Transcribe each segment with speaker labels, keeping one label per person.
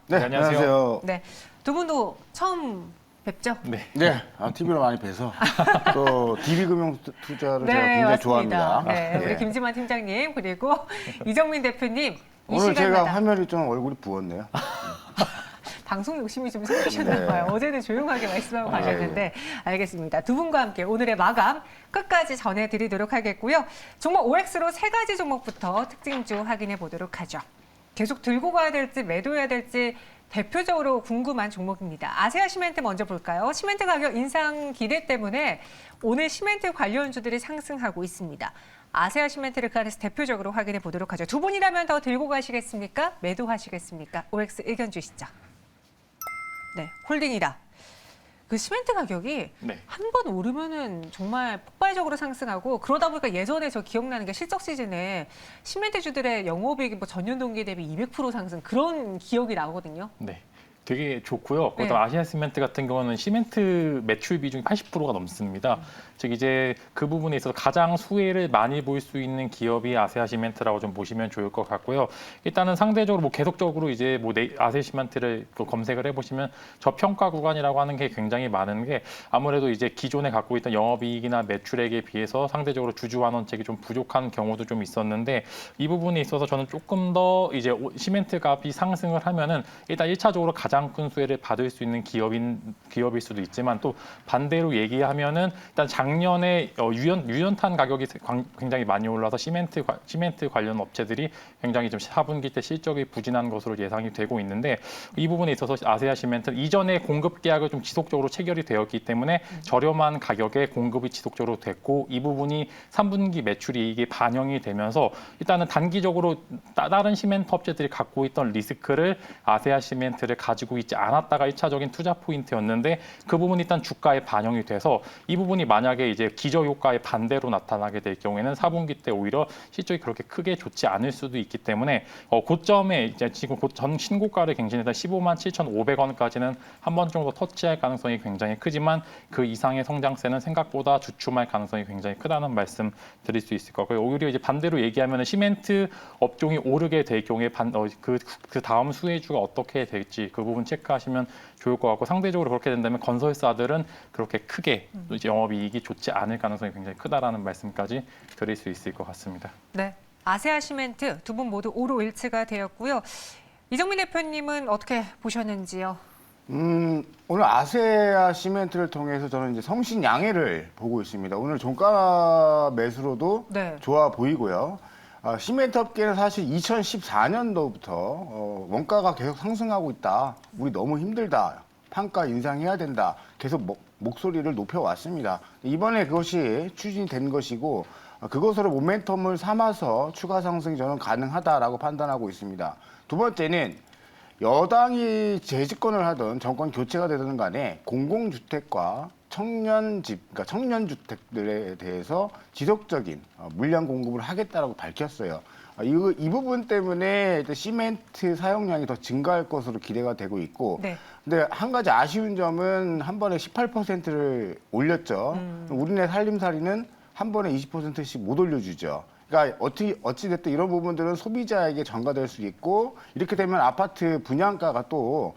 Speaker 1: 네, 안녕하세요.
Speaker 2: 네, 두 분도 처음 뵙죠?
Speaker 1: 네, TV로 많이 뵈서 또 DB금융투자를 제가 굉장히
Speaker 2: 맞습니다.
Speaker 1: 좋아합니다.
Speaker 2: 네, 우리 김지만 팀장님 그리고 이정민 대표님 이
Speaker 1: 오늘 제가
Speaker 2: 시간마다
Speaker 1: 화면이 좀 얼굴이 부었네요.
Speaker 2: 방송 욕심이 좀 생기셨나 봐요. 어제는 조용하게 말씀하고
Speaker 1: 아,
Speaker 2: 가셨는데 알겠습니다. 두 분과 함께 오늘의 마감 끝까지 전해드리도록 하겠고요. 종목 OX로 세 가지 종목부터 특징주 확인해 보도록 하죠. 계속 들고 가야 될지 매도해야 될지 대표적으로 궁금한 종목입니다. 아세아 시멘트 먼저 볼까요? 시멘트 가격 인상 기대 때문에 오늘 시멘트 관련주들이 상승하고 있습니다. 아세아 시멘트를 그 안에서 대표적으로 확인해 보도록 하죠. 두 분이라면 더 들고 가시겠습니까? 매도하시겠습니까? OX 의견 주시죠. 네, 홀딩이다. 그 시멘트 가격이 한 번 오르면은 정말 폭발적으로 상승하고 그러다 보니까 예전에 저 기억나는 게 실적 시즌에 시멘트주들의 영업이익이 뭐 전년 동기 대비 200% 상승 그런 기억이 나거든요.
Speaker 3: 네. 되게 좋고요.
Speaker 2: 네.
Speaker 3: 그다음 아시아 시멘트 같은 경우는 시멘트 매출 비중이 80%가 넘습니다. 즉 이제 그 부분에 있어서 가장 수혜를 많이 볼 수 있는 기업이 아세아 시멘트라고 좀 보시면 좋을 것 같고요. 일단은 상대적으로 뭐 계속적으로 이제 뭐 아세아 시멘트를 검색을 해보시면 저평가 구간이라고 하는 게 굉장히 많은 게 아무래도 이제 기존에 갖고 있던 영업이익이나 매출액에 비해서 상대적으로 주주 환원책이 좀 부족한 경우도 좀 있었는데 이 부분에 있어서 저는 조금 더 이제 시멘트 값이 상승을 하면은 일단 1차적으로 가장 큰 수혜를 받을 수 있는 기업일 수도 있지만 또 반대로 얘기하면은 일단 작년에 유연탄 가격이 굉장히 많이 올라서 시멘트 관련 업체들이 굉장히 좀 4분기 때 실적이 부진한 것으로 예상이 되고 있는데 이 부분에 있어서 아세아 시멘트는 이전에 공급 계약을 좀 지속적으로 체결이 되었기 때문에 저렴한 가격에 공급이 지속적으로 됐고 이 부분이 3분기 매출이 이게 반영이 되면서 일단은 단기적으로 다른 시멘트 업체들이 갖고 있던 리스크를 아세아 시멘트를 가지고 있지 않았다가 1차적인 투자 포인트였는데 그 부분이 일단 주가에 반영이 돼서 이 부분이 만약에 이제 기저효과의 반대로 나타나게 될 경우에는 4분기 때 오히려 실적이 그렇게 크게 좋지 않을 수도 있기 때문에 고점에 이제 지금 전 신고가를 갱신했던 15만 7,500원까지는 한 번 정도 터치할 가능성이 굉장히 크지만 그 이상의 성장세는 생각보다 주춤할 가능성이 굉장히 크다는 말씀 드릴 수 있을 거고요. 오히려 이제 반대로 얘기하면 시멘트 업종이 오르게 될 경우에 그 다음 수혜주가 어떻게 될지 그 부분 체크하시면 좋을 것 같고 상대적으로 그렇게 된다면 건설사들은 그렇게 크게 이제 영업이익이 좋지 않을 가능성이 굉장히 크다라는 말씀까지 드릴 수 있을 것 같습니다.
Speaker 2: 네, 아세아 시멘트 두 분 모두 오로 일치가 되었고요. 이정민 대표님은 어떻게 보셨는지요?
Speaker 1: 오늘 아세아 시멘트를 통해서 저는 이제 성신양해를 보고 있습니다. 오늘 종가 매수로도
Speaker 2: 네.
Speaker 1: 좋아 보이고요. 시멘트 업계는 사실 2014년도부터 원가가 계속 상승하고 있다. 우리 너무 힘들다. 판가 인상해야 된다. 계속 목소리를 높여왔습니다. 이번에 그것이 추진된 것이고 그것으로 모멘텀을 삼아서 추가 상승이 저는 가능하다라고 판단하고 있습니다. 두 번째는 여당이 재집권을 하든 정권 교체가 되든 간에 공공주택과 그러니까 청년주택들에 대해서 지속적인 물량 공급을 하겠다라고 밝혔어요. 이 부분 때문에 시멘트 사용량이 더 증가할 것으로 기대가 되고 있고,
Speaker 2: 네.
Speaker 1: 근데 한 가지 아쉬운 점은 한 번에 18%를 올렸죠. 우리네 살림살이는 한 번에 20%씩 못 올려주죠. 그러니까 어찌됐든 이런 부분들은 소비자에게 전가될 수 있고 이렇게 되면 아파트 분양가가 또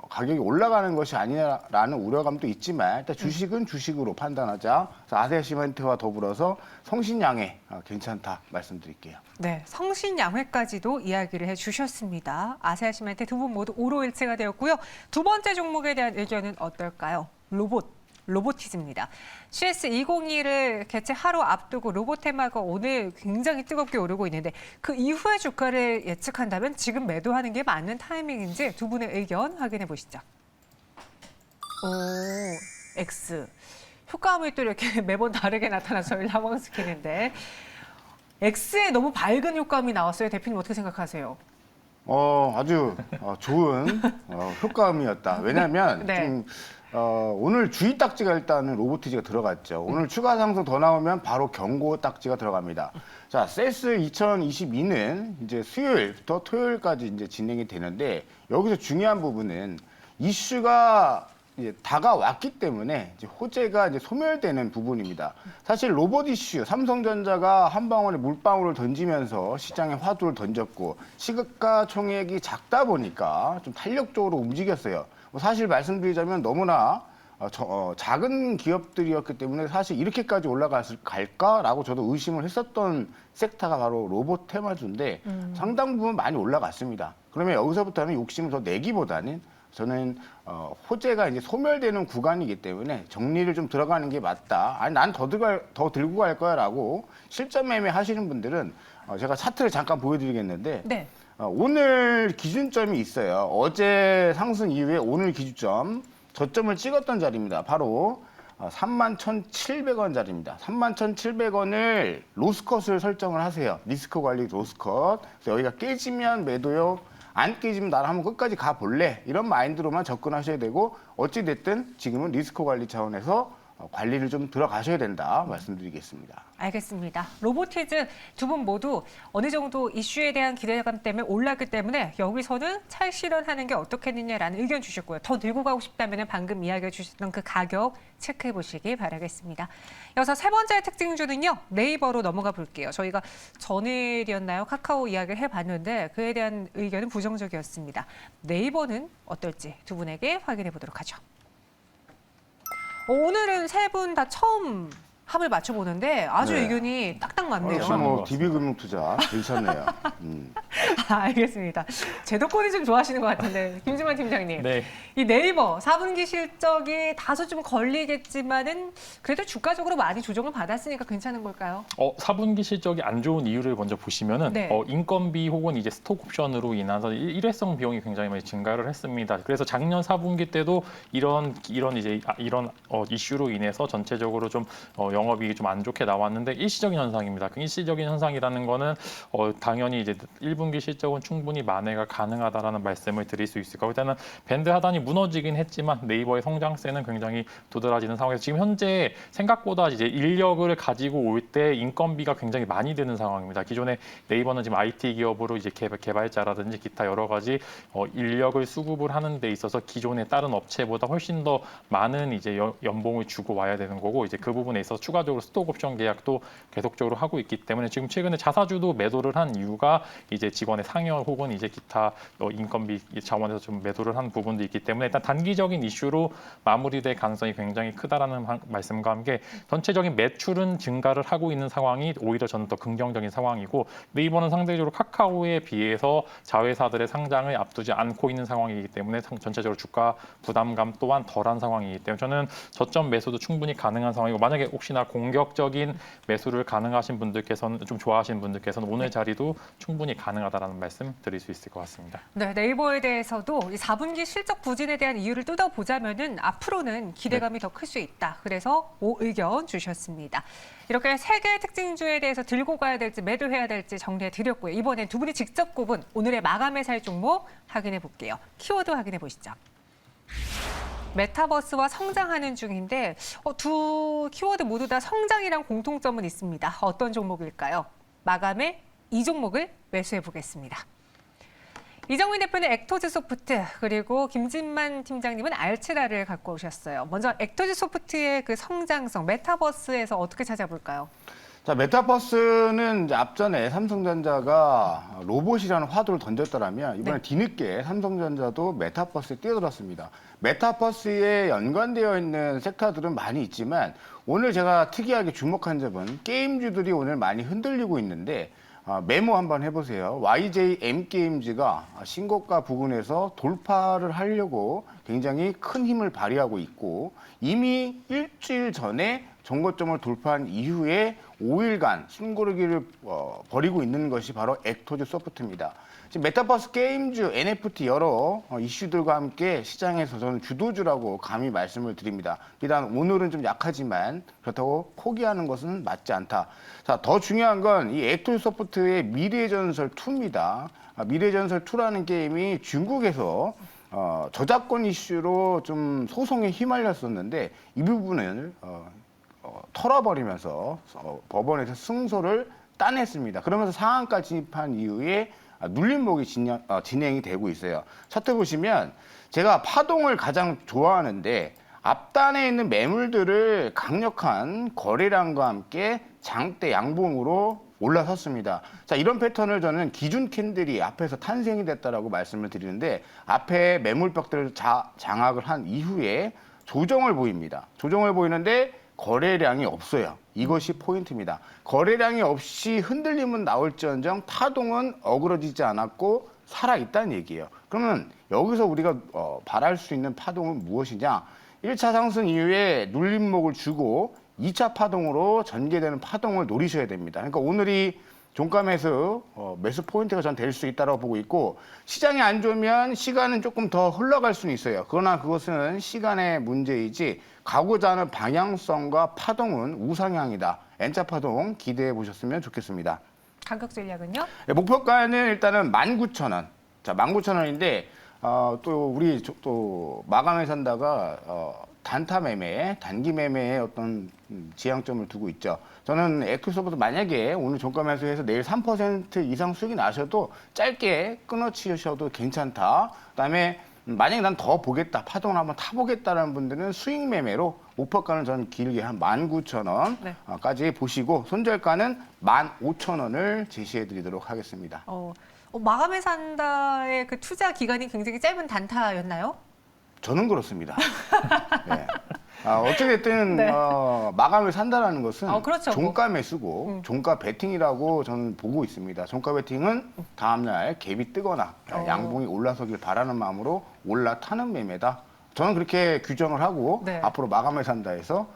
Speaker 1: 가격이 올라가는 것이 아니냐라는 우려감도 있지만 일단 주식은 주식으로 판단하자. 그래서 아세아 시멘트와 더불어서 성신양해 괜찮다 말씀드릴게요.
Speaker 2: 네, 성신양회까지도 이야기를 해주셨습니다. 아세아 시멘트 두 분 모두 오로 일치가 되었고요. 두 번째 종목에 대한 의견은 어떨까요? 로보티즈입니다. CS2021을 개최 하루 앞두고 로보테마가 오늘 굉장히 뜨겁게 오르고 있는데 그 이후의 주가를 예측한다면 지금 매도하는 게 맞는 타이밍인지 두 분의 의견 확인해 보시죠. 오, X. 효과음이 또 이렇게 매번 다르게 나타나서 저를 당황시키는데 X에 너무 밝은 효과음이 나왔어요. 대표님 어떻게 생각하세요?
Speaker 1: 아주 좋은 효과음이었다. 왜냐하면
Speaker 2: 네.
Speaker 1: 좀 오늘 주의 딱지가 일단은 로보티즈가 들어갔죠. 오늘 추가 상승 더 나오면 바로 경고 딱지가 들어갑니다. 자, 세스 2022는 이제 수요일부터 토요일까지 이제 진행이 되는데 여기서 중요한 부분은 이슈가 이제 다가왔기 때문에 이제 호재가 이제 소멸되는 부분입니다. 사실 로봇 이슈, 삼성전자가 한 방울에 물방울을 던지면서 시장에 화두를 던졌고 시가총액이 작다 보니까 좀 탄력적으로 움직였어요. 뭐 사실 말씀드리자면 너무나 작은 기업들이었기 때문에 사실 이렇게까지 올라갈까라고 저도 의심을 했었던 섹터가 바로 로봇 테마주인데 상당 부분 많이 올라갔습니다. 그러면 여기서부터는 욕심을 더 내기보다는 저는 호재가 이제 소멸되는 구간이기 때문에 정리를 좀 들어가는 게 맞다. 아니 난 더 들고 갈 거야라고 실전 매매 하시는 분들은 제가 차트를 잠깐 보여드리겠는데
Speaker 2: 네.
Speaker 1: 오늘 기준점이 있어요. 어제 상승 이후에 오늘 기준점 저점을 찍었던 자리입니다. 바로 31,700원 자리입니다. 31,700원을 로스컷을 설정을 하세요. 리스크 관리 로스컷. 그래서 여기가 깨지면 매도요. 안 깨지면 나를 한번 끝까지 가볼래. 이런 마인드로만 접근하셔야 되고 어찌됐든 지금은 리스크 관리 차원에서 관리를 좀 들어가셔야 된다 말씀드리겠습니다.
Speaker 2: 알겠습니다. 로보티즈 두 분 모두 어느 정도 이슈에 대한 기대감 때문에 올랐기 때문에 여기서는 차익실현하는 게 어떻겠느냐라는 의견 주셨고요. 더 들고 가고 싶다면 방금 이야기해 주셨던 그 가격 체크해 보시기 바라겠습니다. 이어서 세 번째 특징주는요. 네이버로 넘어가 볼게요. 저희가 전일이었나요? 카카오 이야기를 해봤는데 그에 대한 의견은 부정적이었습니다. 네이버는 어떨지 두 분에게 확인해 보도록 하죠. 오늘은 세 분 다 처음 합을 맞춰보는데 아주
Speaker 1: 네.
Speaker 2: 의견이 딱딱 맞네요.
Speaker 1: 역시 뭐 DB금융투자 괜찮네요.
Speaker 2: 알겠습니다. 제도권이 좀 좋아하시는 것 같은데 김진만 팀장님.
Speaker 3: 네.
Speaker 2: 이 네이버 4분기 실적이 다소 좀 걸리겠지만은 그래도 주가적으로 많이 조정을 받았으니까 괜찮은 걸까요?
Speaker 3: 4분기 실적이 안 좋은 이유를 먼저 보시면은
Speaker 2: 네.
Speaker 3: 인건비 혹은 이제 스톡 옵션으로 인해서 일회성 비용이 굉장히 많이 증가를 했습니다. 그래서 작년 4분기 때도 이런 이슈로 인해서 전체적으로 좀 영업이익이 좀 안 좋게 나왔는데 일시적인 현상입니다. 그 일시적인 현상이라는 거는 당연히 이제 1분기 실적은 충분히 만회가 가능하다라는 말씀을 드릴 수 있을 거고 일단은 밴드 하단이 무너지긴 했지만 네이버의 성장세는 굉장히 도드라지는 상황에서 지금 현재 생각보다 이제 인력을 가지고 올 때 인건비가 굉장히 많이 드는 상황입니다. 기존에 네이버는 지금 IT 기업으로 이제 개발자라든지 기타 여러 가지 인력을 수급을 하는 데 있어서 기존의 다른 업체보다 훨씬 더 많은 이제 연봉을 주고 와야 되는 거고 이제 그 부분에 있어서 추가적으로 스톡 옵션 계약도 계속적으로 하고 있기 때문에 지금 최근에 자사주도 매도를 한 이유가 이제 직원의 상여 혹은 이제 기타 인건비 자원에서 좀 매도를 한 부분도 있기 때문에 일단 단기적인 이슈로 마무리될 가능성이 굉장히 크다라는 말씀과 함께 전체적인 매출은 증가를 하고 있는 상황이 오히려 저는 더 긍정적인 상황이고 네이버는 상대적으로 카카오에 비해서 자회사들의 상장을 앞두지 않고 있는 상황이기 때문에 전체적으로 주가 부담감 또한 덜한 상황이기 때문에 저는 저점 매수도 충분히 가능한 상황이고 만약에 혹시나 공격적인 매수를 가능하신 분들께서는 좀 좋아하시는 분들께서는 오늘 자리도 충분히 가능하다라는 말씀 드릴 수 있을 것 같습니다.
Speaker 2: 네, 네이버에 대해서도 이 4분기 실적 부진에 대한 이유를 뜯어보자면은 앞으로는 기대감이 더 클 수 있다. 그래서 의견 주셨습니다. 이렇게 세 개의 특징주에 대해서 들고 가야 될지 매도해야 될지 정리해 드렸고요. 이번엔 두 분이 직접 꼽은 오늘의 마감의 살 종목 확인해 볼게요. 키워드 확인해 보시죠. 메타버스와 성장하는 중인데 두 키워드 모두 다 성장이란 공통점은 있습니다. 어떤 종목일까요? 마감에 이 종목을 매수해 보겠습니다. 이정민 대표는 액토즈 소프트 그리고 김진만 팀장님은 알츠라를 갖고 오셨어요. 먼저 액토즈 소프트의 그 성장성, 메타버스에서 어떻게 찾아볼까요?
Speaker 1: 자, 메타버스는 이제 앞전에 삼성전자가 로봇이라는 화두를 던졌더라면 이번에 뒤늦게 삼성전자도 메타버스에 뛰어들었습니다. 메타버스에 연관되어 있는 섹터들은 많이 있지만 오늘 제가 특이하게 주목한 점은 게임주들이 오늘 많이 흔들리고 있는데 메모 한번 해보세요. YJM게임즈가 신고가 부근에서 돌파를 하려고 굉장히 큰 힘을 발휘하고 있고 이미 일주일 전에 정고점을 돌파한 이후에 5일간 숨고르기를 벌이고 있는 것이 바로 액토즈 소프트입니다. 지금 메타버스 게임주, NFT 여러 이슈들과 함께 시장에서 저는 주도주라고 감히 말씀을 드립니다. 비단 오늘은 좀 약하지만 그렇다고 포기하는 것은 맞지 않다. 자, 더 중요한 건 이 액토즈 소프트의 미래전설 2입니다. 미래전설 2라는 게임이 중국에서 저작권 이슈로 좀 소송에 휘말렸었는데 이 부분을 털어버리면서 법원에서 승소를 따냈습니다. 그러면서 상한가 진입한 이후에 눌림목이 진행이 되고 있어요. 차트 보시면 제가 파동을 가장 좋아하는데 앞단에 있는 매물들을 강력한 거래량과 함께 장대 양봉으로 올라섰습니다. 자, 이런 패턴을 저는 기준 캔들이 앞에서 탄생이 됐다라고 말씀을 드리는데 앞에 매물벽들을 장악을 한 이후에 조정을 보입니다. 조정을 보이는데 거래량이 없어요. 이것이 포인트입니다. 거래량이 없이 흔들림은 나올지언정 파동은 어그러지지 않았고 살아있다는 얘기예요. 그러면 여기서 우리가 바랄 수 있는 파동은 무엇이냐? 1차 상승 이후에 눌림목을 주고 2차 파동으로 전개되는 파동을 노리셔야 됩니다. 그러니까 오늘이 종가 매수, 매수 포인트가 전 될 수 있다고 보고 있고 시장이 안 좋으면 시간은 조금 더 흘러갈 수는 있어요. 그러나 그것은 시간의 문제이지 가고자 하는 방향성과 파동은 우상향이다. N자 파동 기대해 보셨으면 좋겠습니다.
Speaker 2: 가격 전략은요?
Speaker 1: 네, 목표가는 일단은 19,000원. 자, 19,000원인데 또 우리 또 마감에 산다가 단타 매매, 단기 매매에 어떤 지향점을 두고 있죠. 저는 에큐소부터 만약에 오늘 종가 매수해서 내일 3% 이상 수익이 나셔도 짧게 끊어치셔도 괜찮다. 그다음에 만약에 난 더 보겠다, 파동을 한번 타보겠다라는 분들은 수익 매매로 목표가는 저는 길게 한 19,000원까지 보시고 손절가는 15,000원을 제시해드리도록 하겠습니다.
Speaker 2: 마감에 산다의 그 투자 기간이 굉장히 짧은 단타였나요?
Speaker 1: 저는 그렇습니다. 네. 어찌됐든
Speaker 2: 네.
Speaker 1: 마감을 산다라는 것은
Speaker 2: 그렇죠.
Speaker 1: 종가 매수고 종가 베팅이라고 저는 보고 있습니다. 종가 베팅은 다음날 갭이 뜨거나 양봉이 올라서길 바라는 마음으로 올라타는 매매다. 저는 그렇게 규정을 하고
Speaker 2: 네.
Speaker 1: 앞으로 마감을 산다 해서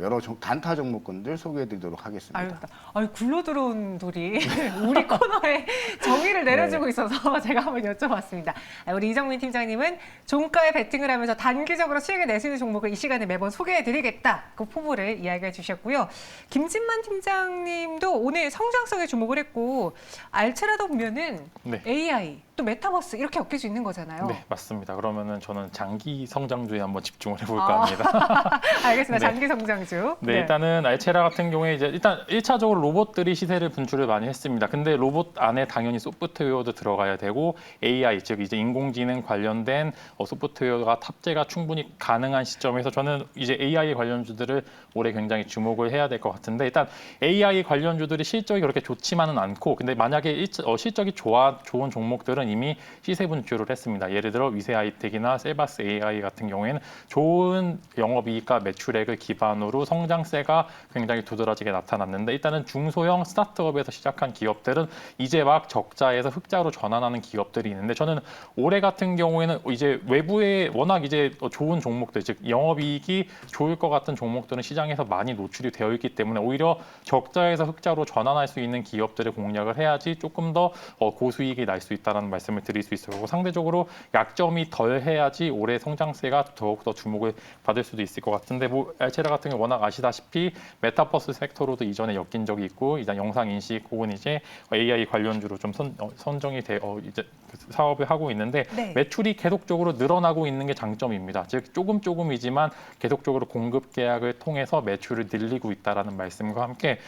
Speaker 1: 여러 단타 종목군들 소개해드리도록 하겠습니다.
Speaker 2: 아유, 굴러 들어온 돌이 우리 코너에 정의를 내려주고
Speaker 1: 네.
Speaker 2: 있어서 제가 한번 여쭤봤습니다. 우리 이정민 팀장님은 종가에 베팅을 하면서 단기적으로 수익을 낼 수 있는 종목을 이 시간에 매번 소개해드리겠다. 그 포부를 이야기해 주셨고요. 김진만 팀장님도 오늘 성장성에 주목을 했고 알체라도 보면은
Speaker 3: 네.
Speaker 2: AI 또 메타버스 이렇게 엮일 수 있는 거잖아요.
Speaker 3: 네, 맞습니다. 그러면은 저는 장기 성장주에 한번 집중을 해볼까 합니다.
Speaker 2: 알겠습니다.
Speaker 3: 네.
Speaker 2: 장기 성장주.
Speaker 3: 네, 일단은 알체라 같은 경우에 이제 일단 1차적으로 로봇들이 시세를 분출을 많이 했습니다. 근데 로봇 안에 당연히 소프트웨어도 들어가야 되고 AI, 즉 이제 인공지능 관련된 소프트웨어가 탑재가 충분히 가능한 시점에서 저는 이제 AI 관련주들을 올해 굉장히 주목을 해야 될 것 같은데 일단 AI 관련주들이 실적이 그렇게 좋지만은 않고 근데 만약에 실적이 좋은 종목들은 이미 시세 분출을 했습니다. 예를 들어 위세 하이텍이나 셀바스 AI 같은 경우에는 좋은 영업이익과 매출액을 기반으로 성장세가 굉장히 두드러지게 나타났는데 일단은 중소형 스타트업에서 시작한 기업들은 이제 막 적자에서 흑자로 전환하는 기업들이 있는데 저는 올해 같은 경우에는 이제 외부에 워낙 이제 좋은 종목들 즉 영업이익이 좋을 것 같은 종목들은 시장에서 많이 노출이 되어 있기 때문에 오히려 적자에서 흑자로 전환할 수 있는 기업들을 공략을 해야지 조금 더 고수익이 날 수 있다는 말씀을 드릴 수 있을 거고 상대적으로 약점이 덜 해야지 올해 성장세가 더욱더 주목을 받을 수도 있을 것 같은데 뭐 알체라 같은 경우 워낙 아시다시피 메타버스 섹터로도 이전에 엮인 적이 있고 이제 영상 인식 혹은 이제 AI 관련주로 좀 선정이 돼 이제 사업을 하고 있는데
Speaker 2: 네.
Speaker 3: 매출이 계속적으로 늘어나고 있는 게 장점입니다. 즉 조금이지만 계속적으로 공급 계약을 통해서 매출을 늘리고 있다라는 말씀과 함께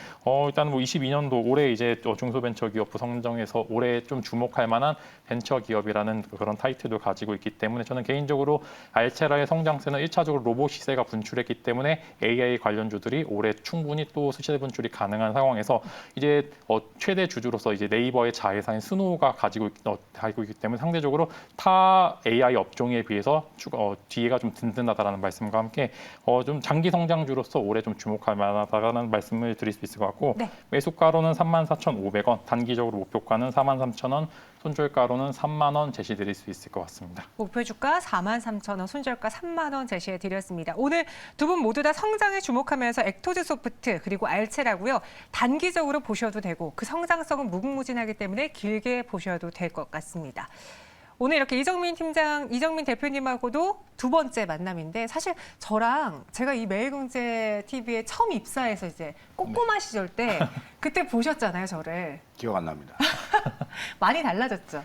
Speaker 3: 일단 뭐 22년도 올해 이제 중소벤처기업부 선정에서 올해 좀 주목할 만한 벤처기업이라는 그런 타이틀도 가지고 있기 때문에 저는 개인적으로 알체라의 성장세는 1차적으로 로봇 시세가 분출했기 때문에 AI 관련주들이 올해 충분히 또 시세 분출이 가능한 상황에서 이제 최대 주주로서 이제 네이버의 자회사인 스노우가 가지고 있기 때문에 상대적으로 타 AI 업종에 비해서 뒤에가 좀 든든하다라는 말씀과 함께 좀 장기 성장주로서 올해 좀 주목할 만하다라는 말씀을 드릴 수 있을 것 같고
Speaker 2: 네.
Speaker 3: 매수가로는 34,500원, 단기적으로 목표가는 43,000원, 손절가로는 3만 원 제시드릴 수 있을 것 같습니다.
Speaker 2: 목표 주가 43,000원, 손절가 3만 원 제시해 드렸습니다. 오늘 두 분 모두 다 성장에 주목하면서 액토즈 소프트 그리고 알체라고요. 단기적으로 보셔도 되고 그 성장성은 무궁무진하기 때문에 길게 보셔도 될 것 같습니다. 오늘 이렇게 이정민 대표님하고도 두 번째 만남인데 사실 저랑 제가 이 매일경제 TV에 처음 입사해서 이제 꼬꼬마 시절 때 그때 보셨잖아요, 저를.
Speaker 1: 기억 안 납니다.
Speaker 2: 많이 달라졌죠.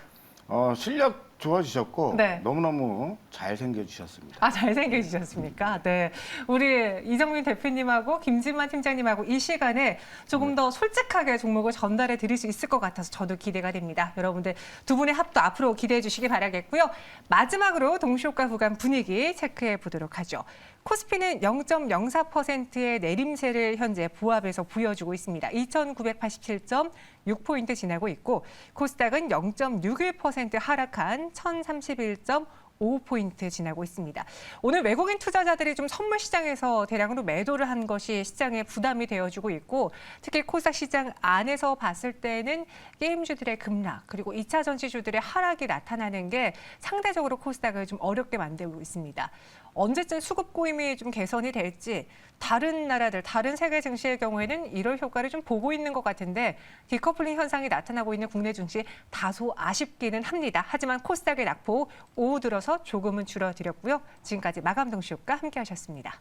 Speaker 1: 실력 좋아지셨고
Speaker 2: 네.
Speaker 1: 너무너무 잘생겨주셨습니다.
Speaker 2: 아, 잘생겨지셨습니까? 네. 우리 이정민 대표님하고 김진만 팀장님하고 이 시간에 조금 더 솔직하게 종목을 전달해 드릴 수 있을 것 같아서 저도 기대가 됩니다. 여러분들 두 분의 합도 앞으로 기대해 주시기 바라겠고요. 마지막으로 동시효과 구간 분위기 체크해 보도록 하죠. 코스피는 0.04%의 내림세를 현재 부합에서 보여주고 있습니다. 2,987.6포인트 지나고 있고 코스닥은 0.61% 하락한 1,031.5포인트 지나고 있습니다. 오늘 외국인 투자자들이 좀 선물 시장에서 대량으로 매도를 한 것이 시장에 부담이 되어주고 있고 특히 코스닥 시장 안에서 봤을 때는 게임주들의 급락 그리고 2차 전지주들의 하락이 나타나는 게 상대적으로 코스닥을 좀 어렵게 만들고 있습니다. 언제쯤 수급 고임이 좀 개선이 될지 다른 나라들, 다른 세계 증시의 경우에는 이럴 효과를 좀 보고 있는 것 같은데 디커플링 현상이 나타나고 있는 국내 증시 다소 아쉽기는 합니다. 하지만 코스닥의 낙폭 오후 들어서 조금은 줄어들었고요. 지금까지 마감 동시효과 함께하셨습니다.